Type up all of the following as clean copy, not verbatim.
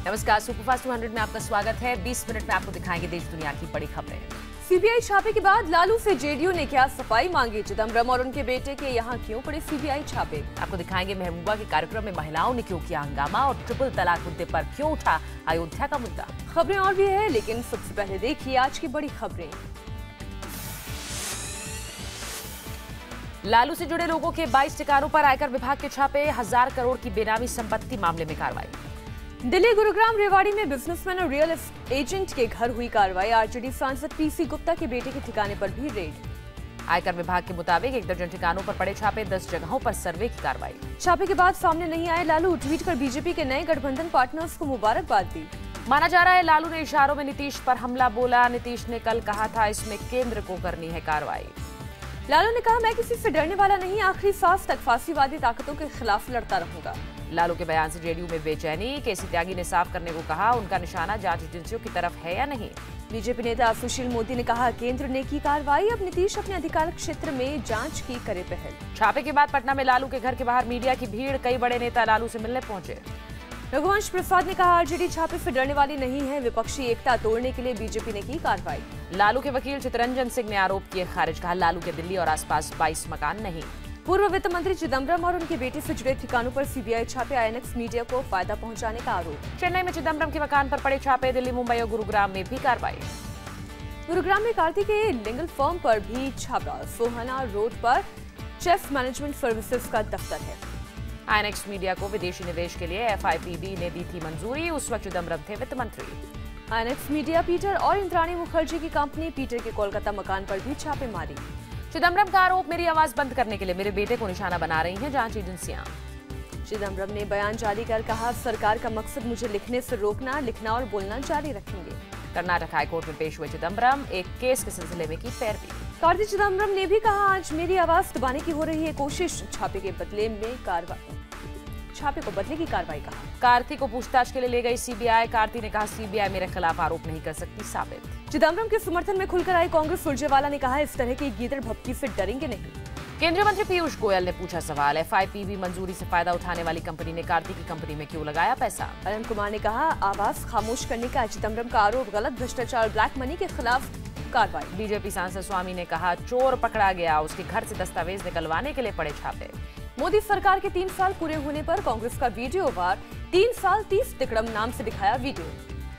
नमस्कार, सुपरफास्ट 200 में आपका स्वागत है। 20 मिनट में आपको दिखाएंगे देश दुनिया की बड़ी खबरें। सीबीआई छापे के बाद लालू से जेडीयू ने क्या सफाई मांगी, चिदम्बरम और उनके बेटे के यहाँ क्यों पड़े सीबीआई छापे। आपको दिखाएंगे महबूबा के कार्यक्रम में महिलाओं ने क्यों किया हंगामा और ट्रिपल तलाक मुद्दे पर क्यों उठा अयोध्या का मुद्दा। खबरें और भी है, लेकिन सबसे पहले देखिए आज की बड़ी खबरें। लालू से जुड़े लोगों के 22 ठिकानों पर आयकर विभाग के छापे, 1000 करोड़ की बेनामी संपत्ति मामले में कार्रवाई। दिल्ली गुरुग्राम रेवाड़ी में बिजनेसमैन और रियल एजेंट के घर हुई कार्रवाई। आरजेडी सांसद पीसी गुप्ता के बेटे के ठिकाने पर भी रेड। आयकर विभाग के मुताबिक 1 दर्जन ठिकानों पर पड़े छापे, 10 जगहों पर सर्वे की कार्रवाई। छापे के बाद सामने नहीं आए लालू, ट्वीट कर बीजेपी के नए गठबंधन पार्टनर्स को मुबारकबाद दी। माना जा रहा है लालू ने इशारों में नीतीश पर हमला बोला। नीतीश ने कल कहा था इसमें केंद्र को करनी है कार्रवाई। लालू ने कहा मैं किसी से डरने वाला नहीं, आखिरी सांस तक फांसीवादी ताकतों के खिलाफ लड़ता रहूंगा। लालू के बयान से जेडीयू में बेचैनी, केसी त्यागी ने साफ करने को कहा उनका निशाना जांच एजेंसियों की तरफ है या नहीं। बीजेपी नेता सुशील मोदी ने कहा केंद्र ने की कार्रवाई, अब नीतीश अपने अधिकार क्षेत्र में जांच की करे पहल। छापे के बाद पटना में लालू के घर के बाहर मीडिया की भीड़, कई बड़े नेता लालू से मिलने पहुंचे। रघुवंश प्रसाद ने कहा आरजेडी छापे से डरने वाली नहीं है, विपक्षी एकता तोड़ने के लिए बीजेपी ने की कार्रवाई। लालू के वकील चितरंजन सिंह ने आरोप किए खारिज, कहा लालू के दिल्ली और आसपास 22 मकान नहीं। पूर्व वित्त मंत्री चिदम्बरम और उनके बेटे से जुड़े ठिकानों पर सीबीआई छापे, आईएनएक्स मीडिया को फायदा पहुंचाने का आरोप। चेन्नई में चिदम्बरम के मकान पर पड़े छापे, दिल्ली, मुंबई और गुरुग्राम में भी कार्रवाई। गुरुग्राम में कार्ति के लीगल फर्म पर भी छापा, सोहाना रोड पर चेस मैनेजमेंट सर्विसेज का दफ्तर है। आईएनएक्स मीडिया को विदेशी निवेश के लिए एफआईपीबी ने दी थी मंजूरी, उस वक्त चिदम्बरम थे वित्त मंत्री। आईएनएक्स मीडिया पीटर और इंद्राणी मुखर्जी की कंपनी पीटर के कोलकाता मकान पर भी छापे मारी। चिदम्बरम का आरोप, मेरी आवाज बंद करने के लिए मेरे बेटे को निशाना बना रही हैं जांच एजेंसियां। चिदम्बरम ने बयान जारी कर कहा सरकार का मकसद मुझे लिखने से रोकना, लिखना और बोलना जारी रखेंगे। कर्नाटक हाईकोर्ट में पेश हुए चिदम्बरम, एक केस के सिलसिले में की पैरवी। कार्ति चिदम्बरम ने भी कहा आज मेरी आवाज दबाने की हो रही है कोशिश, छापे को बदले की कार्रवाई कहा। कार्ति को पूछताछ के लिए ले गई सीबीआई, कार्ति ने कहा सीबीआई मेरे खिलाफ आरोप नहीं कर सकती साबित। चिदम्बरम के समर्थन में खुलकर आई कांग्रेस, सुरजेवाला ने कहा इस तरह की गीदड़ भपकी से डरेंगे नहीं। केंद्रीय मंत्री पीयूष गोयल ने पूछा सवाल, एफआईपीबी मंजूरी से फायदा उठाने वाली कंपनी ने कार्ति की कंपनी में क्यों लगाया पैसा। अनंत कुमार ने कहा आवाज खामोश करने का चिदम्बरम का आरोप गलत, भ्रष्टाचार, ब्लैक मनी के खिलाफ कार्रवाई। बीजेपी सांसद स्वामी ने कहा चोर पकड़ा गया, उसके घर से दस्तावेज निकलवाने के लिए पड़े छापे। मोदी सरकार के 3 साल पूरे होने पर कांग्रेस का वीडियो वार, 3 साल 30 तिकड़म नाम से दिखाया वीडियो।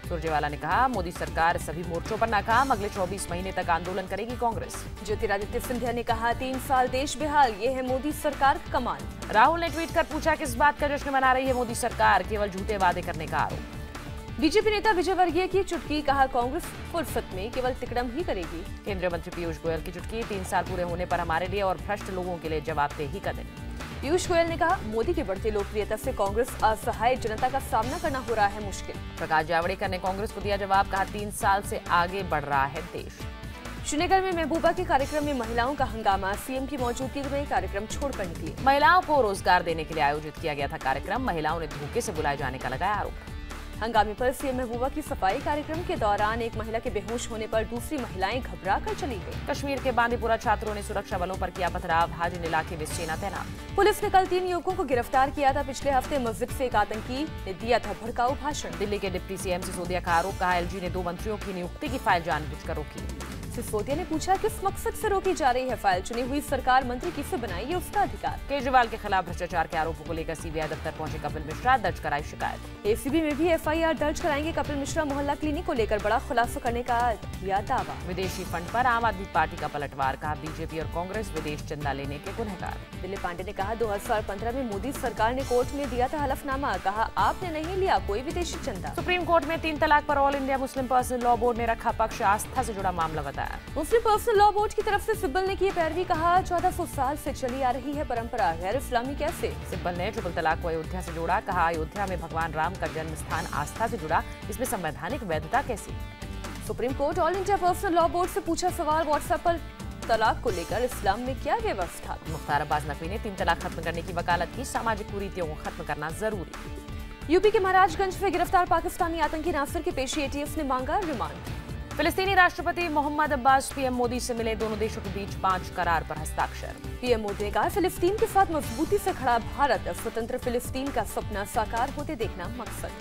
सुरजेवाला ने कहा मोदी सरकार सभी मोर्चों पर नाकाम, अगले 24 महीने तक आंदोलन करेगी कांग्रेस। ज्योतिरादित्य सिंधिया ने कहा 3 साल देश बेहाल, ये है मोदी सरकार का कमाल। राहुल ने ट्वीट कर पूछा किस बात का जश्न मना रही है मोदी सरकार, केवल झूठे वादे करने का आरोप। बीजेपी नेता विजय वर्गीय की चुटकी, कहा कांग्रेस फुर्सत में केवल तिकड़म ही करेगी। केंद्रीय मंत्री पीयूष गोयल की चुटकी, 3 साल पूरे होने पर हमारे लिए और भ्रष्ट लोगों के लिए जवाबदेही का दिन। पीयूष गोयल ने कहा मोदी की बढ़ती लोकप्रियता से कांग्रेस असहाय जनता का सामना करना हो रहा है मुश्किल। प्रकाश जावड़ेकर ने कांग्रेस को दिया जवाब, कहा 3 साल से आगे बढ़ रहा है देश। श्रीनगर में महबूबा के कार्यक्रम में महिलाओं का हंगामा, सीएम की मौजूदगी में कार्यक्रम छोड़कर निकली। महिलाओं को रोजगार देने के लिए आयोजित किया गया था कार्यक्रम, महिलाओं ने धोखे से बुलाए जाने का लगाया आरोप। हंगामे पर सीएम महबूबा की सफाई कार्यक्रम के दौरान एक महिला के बेहोश होने पर दूसरी महिलाएं घबरा कर चली गई। कश्मीर के बांदीपुरा छात्रों ने सुरक्षा बलों पर किया पथराव, हाजिन इलाके में सेना तैनात। पुलिस ने कल 3 युवकों को गिरफ्तार किया था, पिछले हफ्ते मस्जिद से एक आतंकी ने दिया था भड़काऊ भाषण। दिल्ली के डिप्टी सीएम सिसोदिया का आरोप, कहा एलजी ने 2 मंत्रियों की नियुक्ति की फाइल जानबूझकर रोकी। सिसोदिया ने पूछा किस मकसद से रोकी जा रही है फाइल, चुनी हुई सरकार मंत्री किसे बनाई, ये उसका अधिकार। केजरीवाल के खिलाफ भ्रष्टाचार के आरोपों को लेकर सीबीआई दफ्तर पहुंचे कपिल मिश्रा, दर्ज कराई शिकायत। एसीबी में भी एफआईआर दर्ज कराएंगे कपिल मिश्रा, मोहल्ला क्लिनिक को लेकर बड़ा खुलासा करने का किया दावा। विदेशी फंड पर आम आदमी पार्टी का पलटवार, कहा बीजेपी और कांग्रेस विदेश चंदा लेने के गुनहगार। दिलीप पांडे ने कहा 2015 में मोदी सरकार ने कोर्ट में दिया था हलफनामा, कहा आपने नहीं लिया कोई विदेशी चंदा। सुप्रीम कोर्ट में 3 तलाक पर all India Muslim personal law board ने रखा पक्ष, आस्था से जुड़ा मामला बताया। मुस्लिम पर्सनल लॉ बोर्ड की तरफ से सिब्बल ने की पैरवी, कहा 1400 साल से चली आ रही है परंपरा, गैर इस्लामी कैसे। सिब्बल ने ट्रिपल तलाक को अयोध्या से जोड़ा, कहा अयोध्या में भगवान राम का जन्म स्थान आस्था से जुड़ा, इसमें संवैधानिक वैधता कैसी। Supreme court all India personal law board से पूछा सवाल, व्हाट्सएप पर तलाक को लेकर इस्लाम में क्या व्यवस्था। मुख्तार अब्बास नकवी ने 3 तलाक खत्म करने की वकालत की, सामाजिक कुरीतियों को खत्म करना जरूरी। यूपी के महाराजगंज से गिरफ्तार पाकिस्तानी आतंकी नासिर की पेशी एटीएफ ने मांगा रिमांड। फिलिस्तीनी राष्ट्रपति मोहम्मद अब्बास पीएम मोदी से मिले, दोनों देशों के बीच 5 करार पर हस्ताक्षर। पीएम मोदी ने कहा फिलिस्तीन के साथ मजबूती से खड़ा भारत, स्वतंत्र फिलिस्तीन का सपना साकार होते देखना मकसद।